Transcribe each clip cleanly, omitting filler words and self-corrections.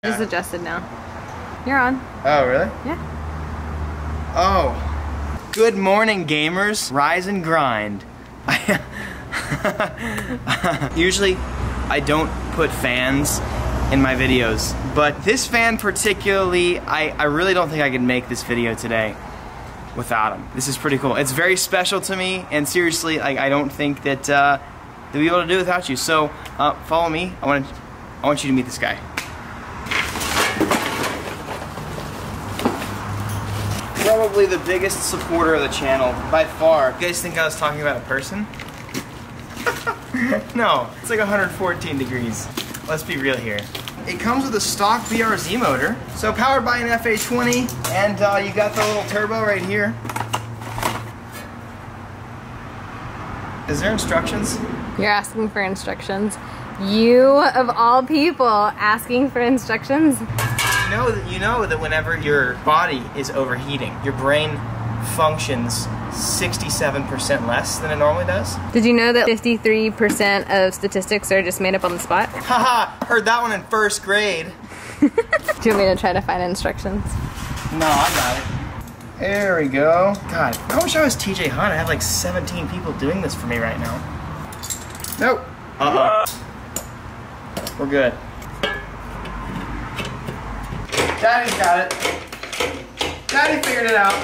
Just adjusted now. You're on. Oh, really? Yeah. Oh. Good morning, gamers. Rise and grind. Usually, I don't put fans in my videos, but this fan particularly, I really don't think I could make this video today without him. This is pretty cool. It's very special to me, and seriously, I don't think that we'll be able to do it without you. So, follow me. I want you to meet this guy. Probably the biggest supporter of the channel by far. You guys think I was talking about a person? No, it's like 114 degrees. Let's be real here. It comes with a stock BRZ motor, so powered by an FA20, and you got the little turbo right here. Is there instructions? You're asking for instructions. You, of all people, asking for instructions? You know that whenever your body is overheating, your brain functions 67% less than it normally does. Did you know that 53% of statistics are just made up on the spot? Haha, heard that one in first grade. Do you want me to try to find instructions? No, I got it. There we go. God, I wish I was TJ Hunt. I have like 17 people doing this for me right now. Nope. We're good. Daddy's got it. Daddy figured it out.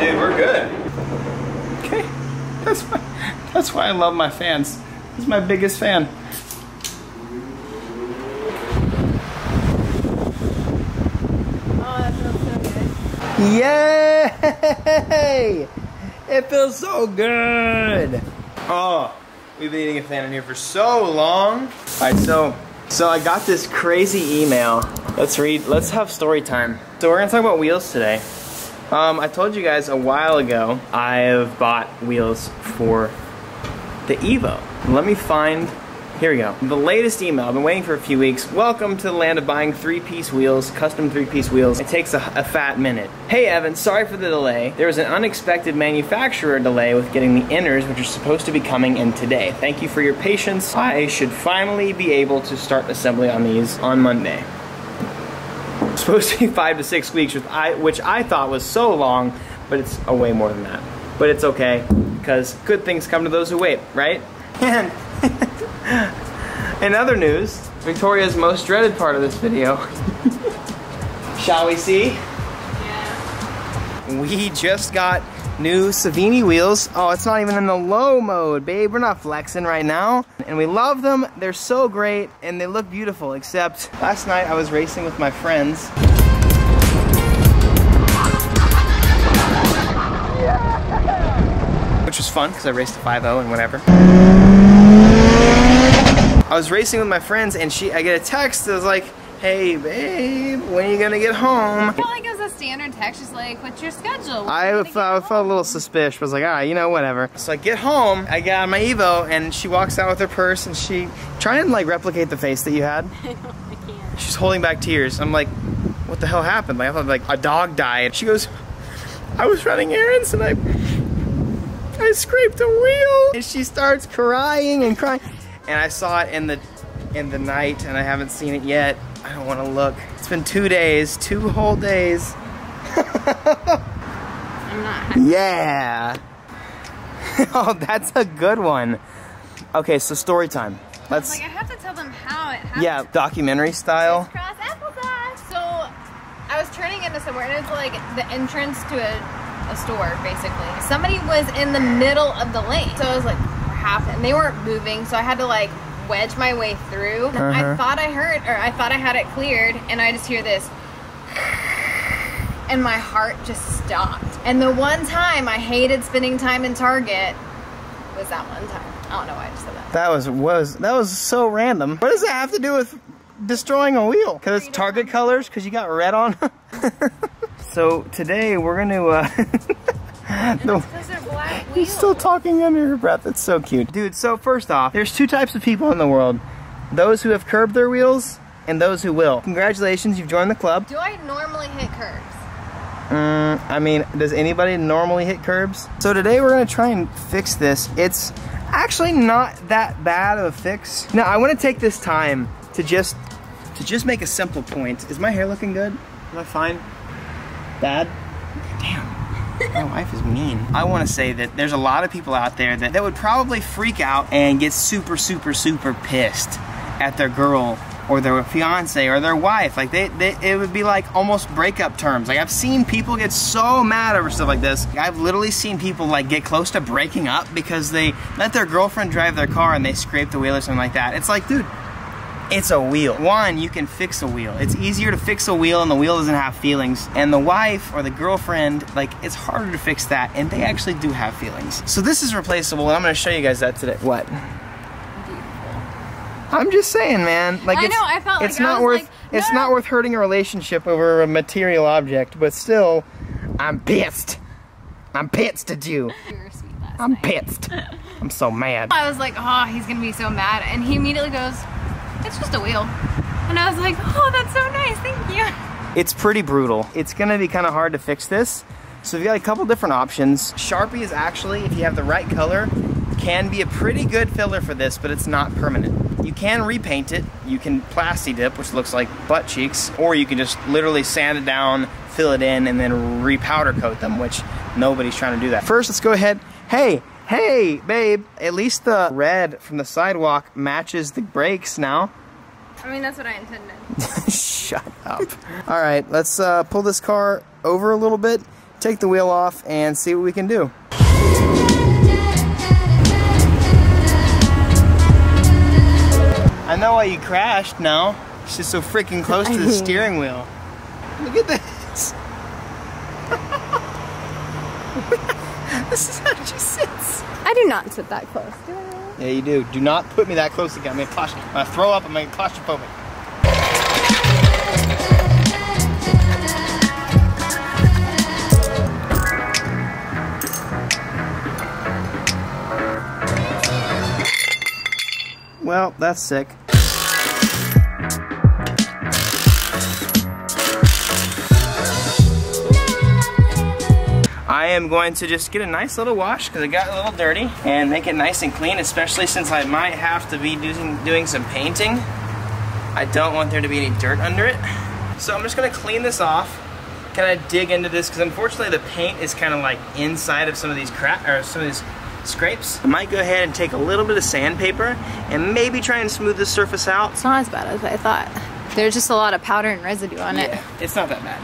Dude, we're good. Okay. That's why I love my fans. This is my biggest fan. Oh, that feels so good. Yay! It feels so good. Oh, we've been eating a fan in here for so long. All right, so I got this crazy email. Let's have story time. So we're gonna talk about wheels today. I told you guys a while ago I've bought wheels for the Evo. Let me find, here we go. The latest email, I've been waiting for a few weeks. Welcome to the land of buying three-piece wheels, custom three-piece wheels. It takes a fat minute. Hey Evan, sorry for the delay. There was an unexpected manufacturer delay with getting the inners, which are supposed to be coming in today. Thank you for your patience. I should finally be able to start assembly on these on Monday. It's supposed to be 5 to 6 weeks, which I thought was so long, but it's way more than that. But it's okay, because good things come to those who wait, right? And in other news, Victoria's most dreaded part of this video. Shall we see? Yeah. We just got new Savini wheels. Oh, it's not even in the low mode, babe. We're not flexing right now. And we love them. They're so great, and they look beautiful, except last night I was racing with my friends. Yeah! Which was fun, because I raced a 5.0 and whatever. I was racing with my friends, and I get a text that was like, hey babe, when are you gonna get home? I felt like it was a standard text, just like, what's your schedule? I felt a little suspicious. I was like, ah, you know, whatever. So I get home, I get out of my Evo, and she walks out with her purse, and she trying to like replicate the face that you had. I can't. She's holding back tears. I'm like, what the hell happened? Like I thought like a dog died. She goes, I was running errands and I scraped a wheel. And she starts crying and crying. And I saw it in the night, and I haven't seen it yet. I don't want to look. It's been 2 days, 2 whole days. I'm not. Yeah. Oh, that's a good one. Okay, so story time. Let's. Like I have to tell them how it happened. Yeah, documentary style. Crisscross applesauce. So I was turning into somewhere, and it's like the entrance to a store, basically. Somebody was in the middle of the lane, so I was like, and they weren't moving, so I had to like wedge my way through. I thought I had it cleared, and I just hear this, and my heart just stopped. And the one time I hated spending time in Target was that one time. I don't know why I just said that. That was so random. What does that have to do with destroying a wheel? Because it's Target colors? Because you got red on? So today we're gonna no. He's still talking under her breath. It's so cute. Dude, so first off, there's 2 types of people in the world. Those who have curbed their wheels and those who will. Congratulations, you've joined the club. Do I normally hit curbs? I mean, does anybody normally hit curbs? So today we're gonna try and fix this. It's actually not that bad of a fix. Now I want to take this time to just make a simple point. Is my hair looking good? Am I fine? Bad? Damn, my wife is mean. I want to say that there's a lot of people out there that would probably freak out and get super pissed at their girl or their fiance or their wife. Like it would be like almost breakup terms. Like I've seen people get so mad over stuff like this. I've literally seen people like get close to breaking up because they let their girlfriend drive their car and they scrape the wheel or something like that. It's like, dude, it's a wheel. One, you can fix a wheel. It's easier to fix a wheel and the wheel doesn't have feelings. And the wife or the girlfriend, like it's harder to fix that and they actually do have feelings. So this is replaceable and I'm gonna show you guys that today. What? I'm just saying, man. Like I know, I felt like it's not worth it's not worth hurting a relationship over a material object, but still, I'm pissed. I'm pissed at you. You were sweet last I'm night. pissed. I'm so mad. I was like, oh, he's gonna be so mad, and he immediately goes, "It's just a wheel," and I was like, oh, that's so nice, thank you. It's pretty brutal. It's gonna be kind of hard to fix this. So we've got a couple different options. Sharpie is actually, if you have the right color, can be a pretty good filler for this, but it's not permanent. You can repaint it. You can plasti dip, which looks like butt cheeks, or you can just literally sand it down, fill it in, and then re-powder coat them, which nobody's trying to do that. First, let's go ahead. Hey, babe, at least the red from the sidewalk matches the brakes now. I mean, that's what I intended. Shut up. All right, let's pull this car over a little bit, take the wheel off, and see what we can do. I know why you crashed now. It's just so freaking close to the steering wheel. Look at this. This is how she sits. I do not sit that close, do I? Yeah, you do. Do not put me that close again. I'm gonna throw up. I'm gonna get claustrophobic. Well, that's sick. I am going to just get a nice little wash because it got a little dirty and make it nice and clean, especially since I might have to be doing some painting. I don't want there to be any dirt under it. So I'm just gonna clean this off, kind of dig into this because unfortunately the paint is kind of like inside of some of these scrapes. I might go ahead and take a little bit of sandpaper and maybe try and smooth this surface out. It's not as bad as I thought. There's just a lot of powder and residue on it. It's not that bad.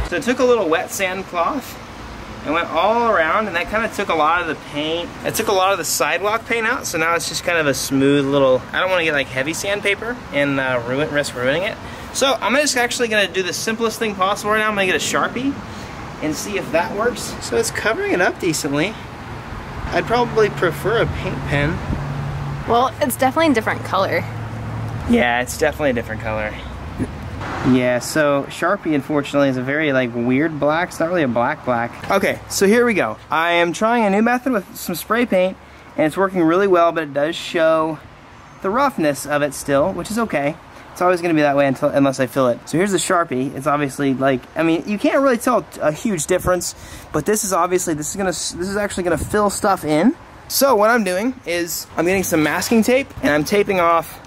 So I took a little wet sand cloth and went all around, and that kind of took a lot of the paint. It took a lot of the sidewalk paint out, so now it's just kind of a smooth little, I don't want to get like heavy sandpaper and risk ruining it. So I'm just actually gonna do the simplest thing possible right now. I'm gonna get a Sharpie and see if that works. So it's covering it up decently. I'd probably prefer a paint pen. Well, it's definitely a different color. Yeah, it's definitely a different color. Yeah, so Sharpie unfortunately is a very like weird black. It's not really a black. Okay, so here we go. I am trying a new method with some spray paint and it's working really well, but it does show the roughness of it still, which is okay. It's always gonna be that way unless I fill it. So here's the Sharpie. It's obviously like, I mean, you can't really tell a huge difference, but this is obviously, this is actually gonna fill stuff in. So what I'm doing is I'm getting some masking tape and I'm taping off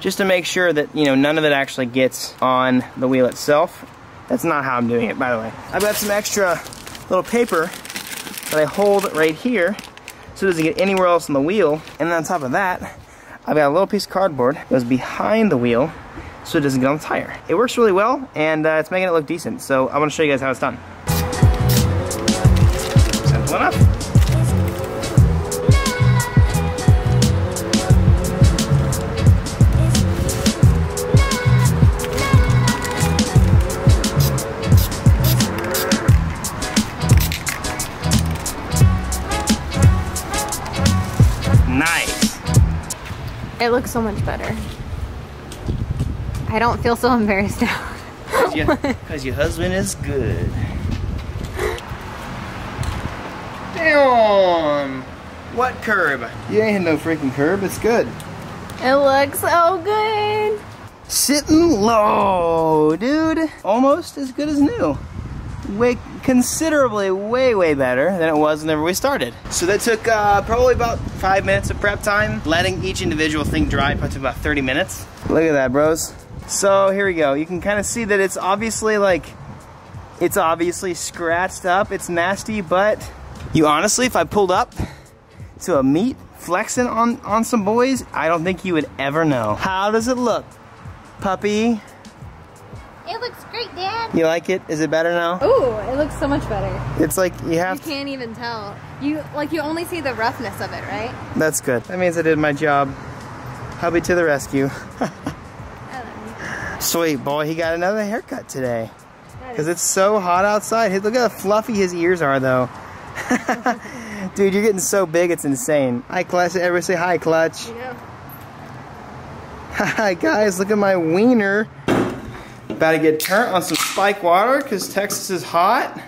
just to make sure that, you know, none of it actually gets on the wheel itself. That's not how I'm doing it, by the way. I've got some extra little paper that I hold right here so it doesn't get anywhere else on the wheel. And then on top of that, I've got a little piece of cardboard that goes behind the wheel so it doesn't get on the tire. It works really well, and it's making it look decent. So I want to show you guys how it's done. Simple enough. It looks so much better. I don't feel so embarrassed now. Because your husband is good. Damn! What curb? You ain't had no freaking curb, it's good. It looks so good. Sitting low, dude. Almost as good as new. Wait, considerably way better than it was whenever we started. So that took probably about 5 minutes of prep time. Letting each individual thing dry probably took about 30 minutes. Look at that, bros. So here we go. You can kind of see that it's obviously scratched up. It's nasty, but you honestly, if I pulled up to a meet flexing on some boys, I don't think you would ever know. How does it look, puppy? It looks great, Dad. You like it? Is it better now? Ooh, it looks so much better. It's like you have to. You can't even tell. You only see the roughness of it, right? That's good. That means I did my job. Hubby to the rescue. Sweet boy, he got another haircut today. Because it's so hot outside. Hey, look how fluffy his ears are, though. Dude, you're getting so big, it's insane. Hi, Clutch. Everybody say hi, Clutch. Yeah. Hi, guys. Look at my wiener. About to get turned on some spike water because Texas is hot.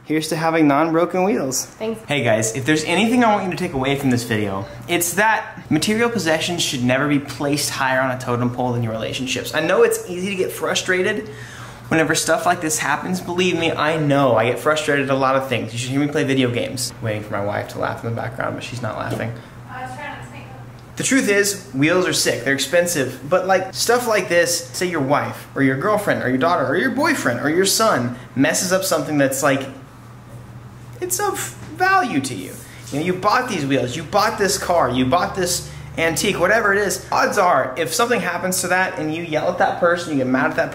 Here's to having non-broken wheels. Thanks. Hey guys, if there's anything I want you to take away from this video, it's that material possessions should never be placed higher on a totem pole than your relationships. I know it's easy to get frustrated whenever stuff like this happens. Believe me, I know. I get frustrated at a lot of things. You should hear me play video games. Waiting for my wife to laugh in the background, but she's not laughing. I was trying not to say that. The truth is, wheels are sick, they're expensive, but like stuff like this, say your wife, or your girlfriend, or your daughter, or your boyfriend, or your son messes up something that's like, it's of value to you. You know, you bought these wheels, you bought this car, you bought this antique, whatever it is. Odds are, if something happens to that and you yell at that person, you get mad at that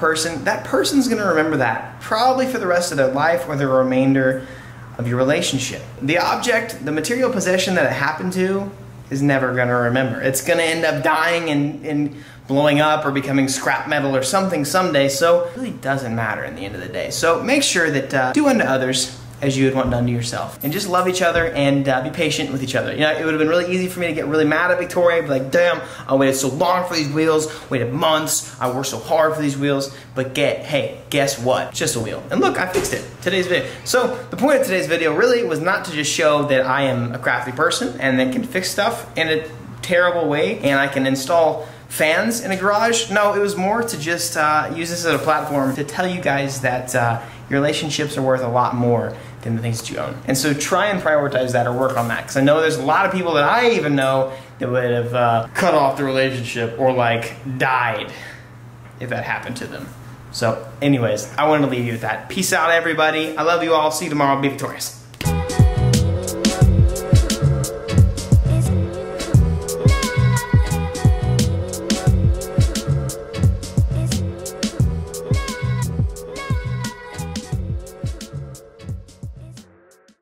person's gonna remember that, probably for the rest of their life or the remainder of your relationship. The object, the material possession that it happened to, is never gonna remember. It's gonna end up dying and blowing up or becoming scrap metal or something someday, so it really doesn't matter in the end of the day. So make sure that do unto others as you would want done to yourself. And just love each other and be patient with each other. You know, it would have been really easy for me to get really mad at Victoria, be like, damn, I waited so long for these wheels, waited months, I worked so hard for these wheels, but hey, guess what? It's just a wheel. And look, I fixed it, today's video. So the point of today's video really was not to just show that I am a crafty person and that can fix stuff in a terrible way and I can install fans in a garage. No, it was more to just use this as a platform to tell you guys that your relationships are worth a lot more than the things that you own. And so try and prioritize that or work on that. Because I know there's a lot of people that I even know that would have cut off the relationship or like died if that happened to them. So anyways, I wanted to leave you with that. Peace out, everybody. I love you all. See you tomorrow. Be victorious.